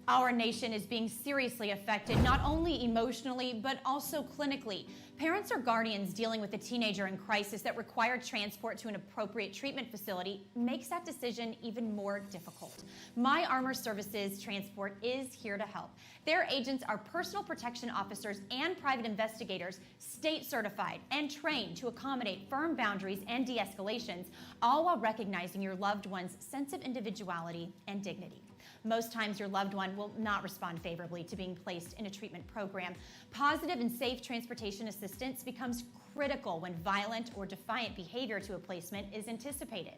Our nation is being seriously affected, not only emotionally, but also clinically. Parents or guardians dealing with a teenager in crisis that require transport to an appropriate treatment facility makes that decision even more difficult. My Armor Services Transport is here to help. Their agents are personal protection officers and private investigators, state certified and trained to accommodate firm boundaries and de-escalations, all while recognizing your loved one's sense of individuality and dignity. Most times your loved one will not respond favorably to being placed in a treatment program. Positive and safe transportation assistance becomes critical when violent or defiant behavior to a placement is anticipated.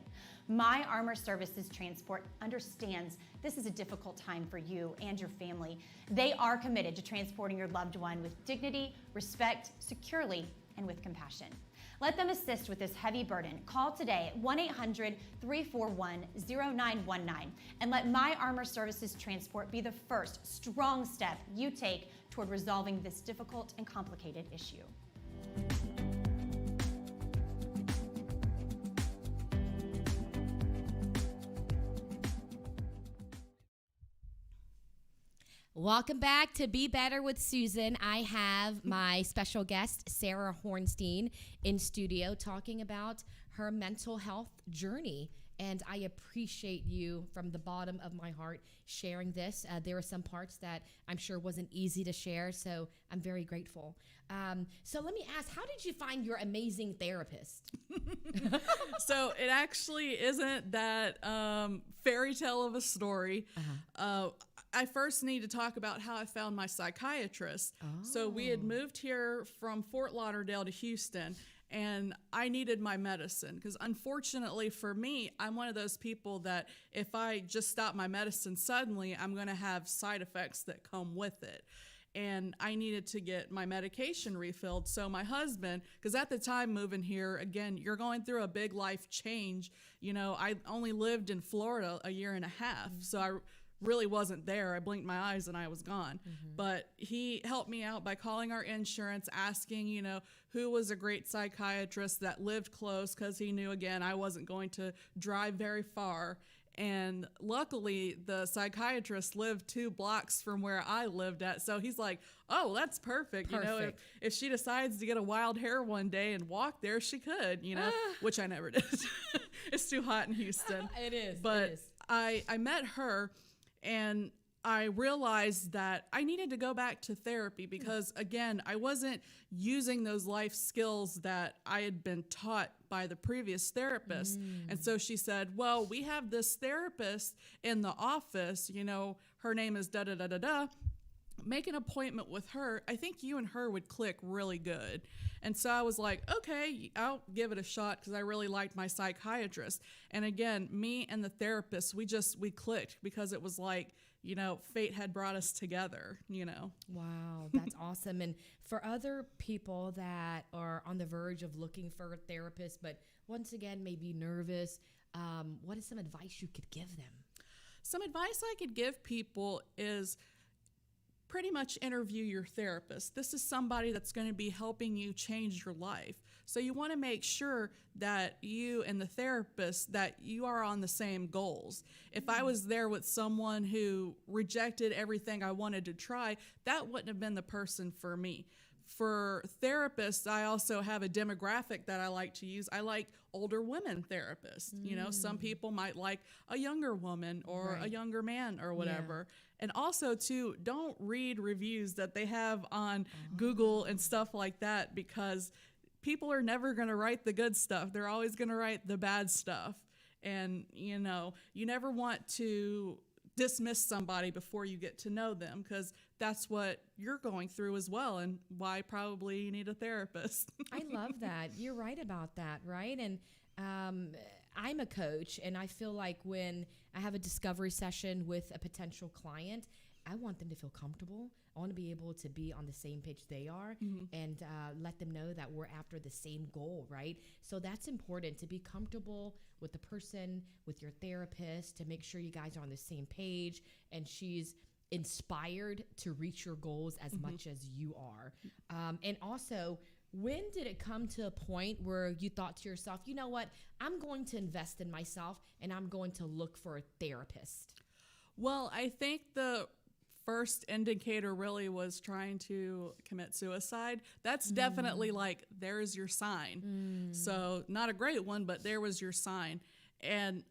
My Armor Services Transport understands this is a difficult time for you and your family. They are committed to transporting your loved one with dignity, respect, securely, and with compassion. Let them assist with this heavy burden. Call today at 1-800-341-0919 and let My Armor Services Transport be the first strong step you take toward resolving this difficult and complicated issue. Welcome back to Be Better with Susan. I have my special guest, Sarah Hornstein, in studio talking about her mental health journey. And I appreciate you from the bottom of my heart sharing this. There are some parts that I'm sure wasn't easy to share, so I'm very grateful. So let me ask, how did you find your amazing therapist? So it actually isn't that fairy tale of a story. I first need to talk about how I found my psychiatrist. So we had moved here from Fort Lauderdale to Houston, and I needed my medicine because unfortunately for me, I'm one of those people that if I just stop my medicine suddenly, I'm going to have side effects that come with it. And I needed to get my medication refilled. So my husband, because at the time moving here, again, you're going through a big life change. You know, I only lived in Florida a year and a half, so I really wasn't there. I blinked my eyes and I was gone. But he helped me out by calling our insurance, asking, you know, who was a great psychiatrist that lived close, because he knew, again, I wasn't going to drive very far. And luckily, the psychiatrist lived 2 blocks from where I lived at. So he's like, oh, that's perfect. You know, if she decides to get a wild hair one day and walk there, she could, you know, which I never did. It's too hot in Houston. It is. But it is. I met her, and I realized that I needed to go back to therapy because, again, I wasn't using those life skills that I had been taught by the previous therapist. And so she said, well, we have this therapist in the office, you know, her name is da-da-da-da-da. Make an appointment with her. I think you and her would click really good. And so I was like, okay, I'll give it a shot because I really liked my psychiatrist. And again, me and the therapist, we clicked because it was like, you know, fate had brought us together, you know. Wow, that's awesome. And for other people that are on the verge of looking for a therapist, but once again, maybe nervous, what is some advice you could give them? Some advice I could give people is pretty much interview your therapist. This is somebody that's going to be helping you change your life. So you want to make sure that you and the therapist, that you are on the same goals. If I was there with someone who rejected everything I wanted to try, that wouldn't have been the person for me. For therapists, I also have a demographic that I like to use. I like older women therapists. You know, some people might like a younger woman or a younger man or whatever. And also, too, don't read reviews that they have on Google and stuff like that, because people are never going to write the good stuff. They're always going to write the bad stuff. And, you know, you never want to dismiss somebody before you get to know them, because that's what you're going through as well, and why probably you need a therapist. I love that. You're right about that, right? And I'm a coach, and I feel like when I have a discovery session with a potential client, I want them to feel comfortable. I want to be able to be on the same page they are, and let them know that we're after the same goal, right? So that's important, to be comfortable with the person, with your therapist, to make sure you guys are on the same page and she's inspired to reach your goals as much as you are. And also, when did it come to a point where you thought to yourself, you know what, I'm going to invest in myself and I'm going to look for a therapist? Well, I think the first indicator really was trying to commit suicide. That's definitely like, there's your sign. So not a great one, but there was your sign. And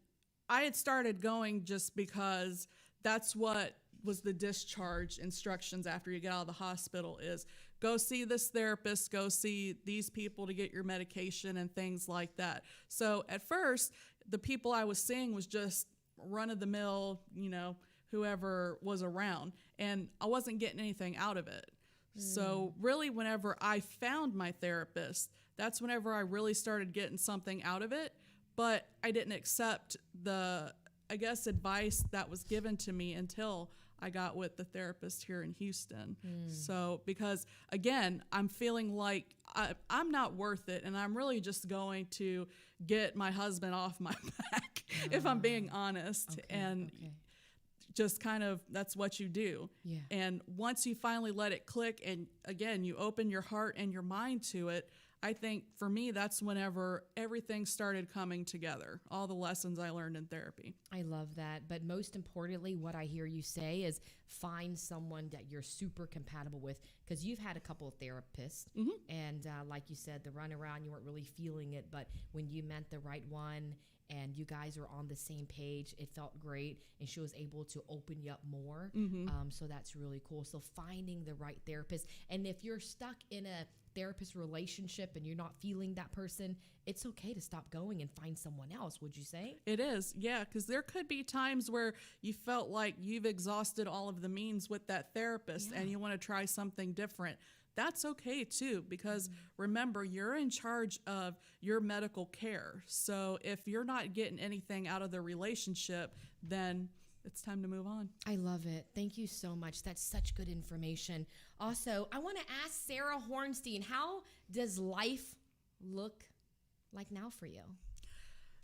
I had started going just because that's what was the discharge instructions after you get out of the hospital, is go see this therapist, go see these people to get your medication and things like that. So at first, the people I was seeing was just run-of-the-mill, you know, whoever was around, and I wasn't getting anything out of it. So really, whenever I found my therapist, that's whenever I really started getting something out of it. But I didn't accept the, I guess, advice that was given to me until I got with the therapist here in Houston. So, because again, I'm feeling like I'm not worth it, and I'm really just going to get my husband off my back, if I'm being honest. Just kind of, that's what you do. Yeah. And once you finally let it click, and again, you open your heart and your mind to it, I think for me, that's whenever everything started coming together, all the lessons I learned in therapy. I love that. But most importantly, what I hear you say is find someone that you're super compatible with. because you've had a couple of therapists, and like you said, the runaround, you weren't really feeling it, but when you met the right one and you guys were on the same page, it felt great, and she was able to open you up more. So that's really cool. So finding the right therapist, and if you're stuck in a therapist relationship and you're not feeling that person, it's okay to stop going and find someone else, would you say? It is, yeah, because there could be times where you felt like you've exhausted all of the means with that therapist and you want to try something different. That's okay too, because remember, you're in charge of your medical care. So if you're not getting anything out of the relationship, then it's time to move on. I love it. Thank you so much. That's such good information. Also, I want to ask Sarah Hornstein, how does life look like now for you?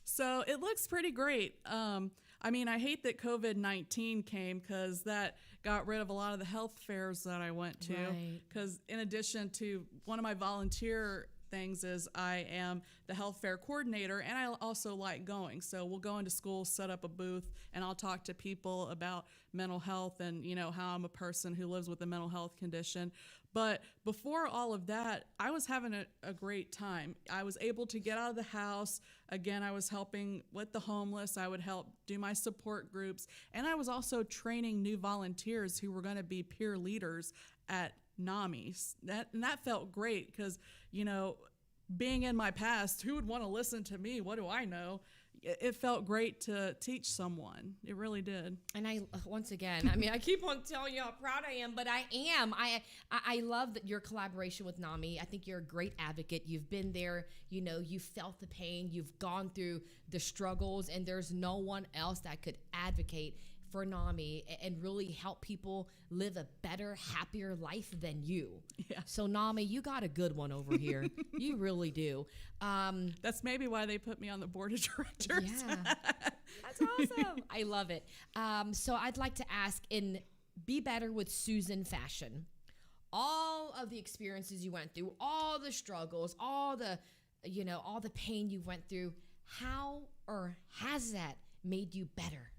So it looks pretty great. I mean, I hate that COVID-19 came, because that got rid of a lot of the health fairs that I went to. Because in addition to one of my volunteer things is I am the health fair coordinator, and I also like going. So we'll go into schools, set up a booth, and I'll talk to people about mental health and, you know, how I'm a person who lives with a mental health condition. But before all of that, I was having a great time. I was able to get out of the house. Again, I was helping with the homeless. I would help do my support groups. And I was also training new volunteers who were going to be peer leaders at NAMI. That felt great, because, you know, being in my past, who would want to listen to me? What do I know? It felt great to teach someone. It really did. And once again, I mean, I keep on telling you how proud I am, but I am. I love that your collaboration with NAMI. I think you're a great advocate. You've been there, you know, you felt the pain, you've gone through the struggles, and there's no one else that could advocate for NAMI and really help people live a better, happier life than you. Yeah. So NAMI, you got a good one over here. You really do. That's maybe why they put me on the board of directors. Yeah, that's awesome. I love it. So I'd like to ask, in Be Better with Suzan fashion, all of the experiences you went through, all the struggles, all the pain you went through, how or has that made you better?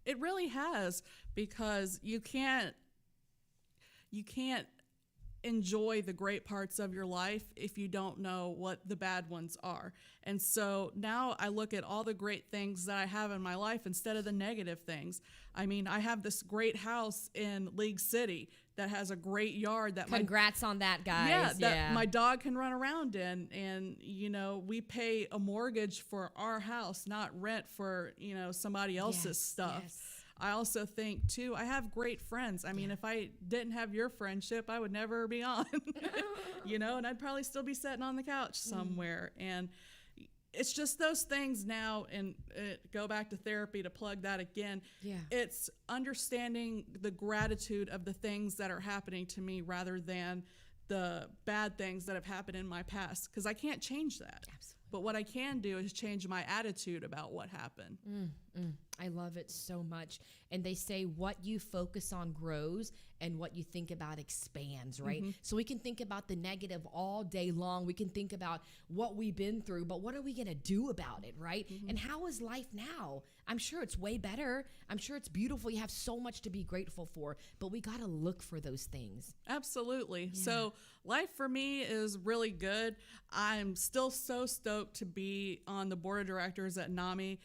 It really has, because you can't enjoy the great parts of your life if you don't know what the bad ones are. And so now I look at all the great things that I have in my life instead of the negative things. I mean, I have this great house in League City that has a great yard that Congrats on that, guys. That my dog can run around in. And, you know, we pay a mortgage for our house, not rent for, you know, somebody else's stuff. Yes. I also think, too, I have great friends. I mean, if I didn't have your friendship, I would never be on, you know, and I'd probably still be sitting on the couch somewhere. And it's just those things now, and go back to therapy to plug that again. Yeah. It's understanding the gratitude of the things that are happening to me rather than the bad things that have happened in my past, because I can't change that. Absolutely. But what I can do is change my attitude about what happened. I love it so much. And they say what you focus on grows and what you think about expands, right? So we can think about the negative all day long. We can think about what we've been through, but what are we going to do about it, right? And how is life now? I'm sure it's way better. I'm sure it's beautiful. You have so much to be grateful for, but we got to look for those things. Absolutely. Yeah. So life for me is really good. I'm still so stoked to be on the board of directors at NAMI.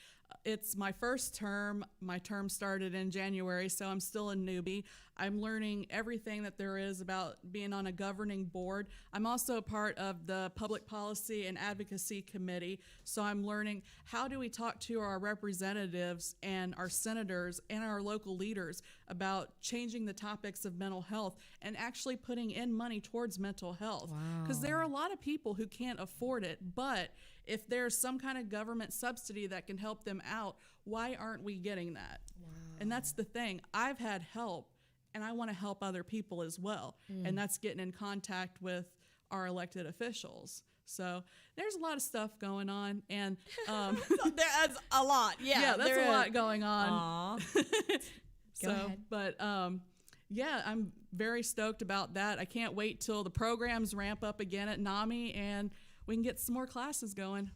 It's my first term. My term started in January, so I'm still a newbie. I'm learning everything that there is about being on a governing board. I'm also a part of the Public Policy and Advocacy Committee, so I'm learning how do we talk to our representatives and our senators and our local leaders about changing the topics of mental health and actually putting in money towards mental health. Because there are a lot of people who can't afford it, but if there's some kind of government subsidy that can help them out, why aren't we getting that? And that's the thing. I've had help, and I want to help other people as well. And that's getting in contact with our elected officials. So there's a lot of stuff going on. And that's a lot. Yeah, that's a lot going on. Go ahead. But yeah, I'm very stoked about that. I can't wait till the programs ramp up again at NAMI and we can get some more classes going.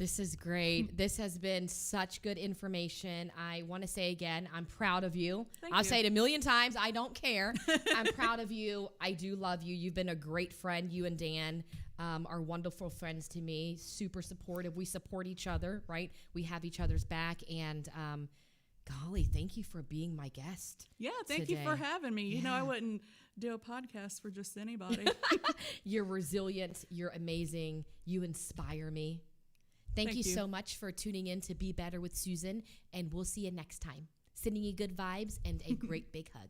This is great. This has been such good information. I want to say again, I'm proud of you. I'll say it a million times. I don't care. I'm proud of you. I do love you. You've been a great friend. You and Dan are wonderful friends to me. Super supportive. We support each other, right? We have each other's back. And golly, thank you for being my guest. Yeah, thank you for having me. You know, I wouldn't do a podcast for just anybody. You're resilient. You're amazing. You inspire me. Thank you so much for tuning in to Be Better with Suzan, and we'll see you next time. Sending you good vibes and a great big hug.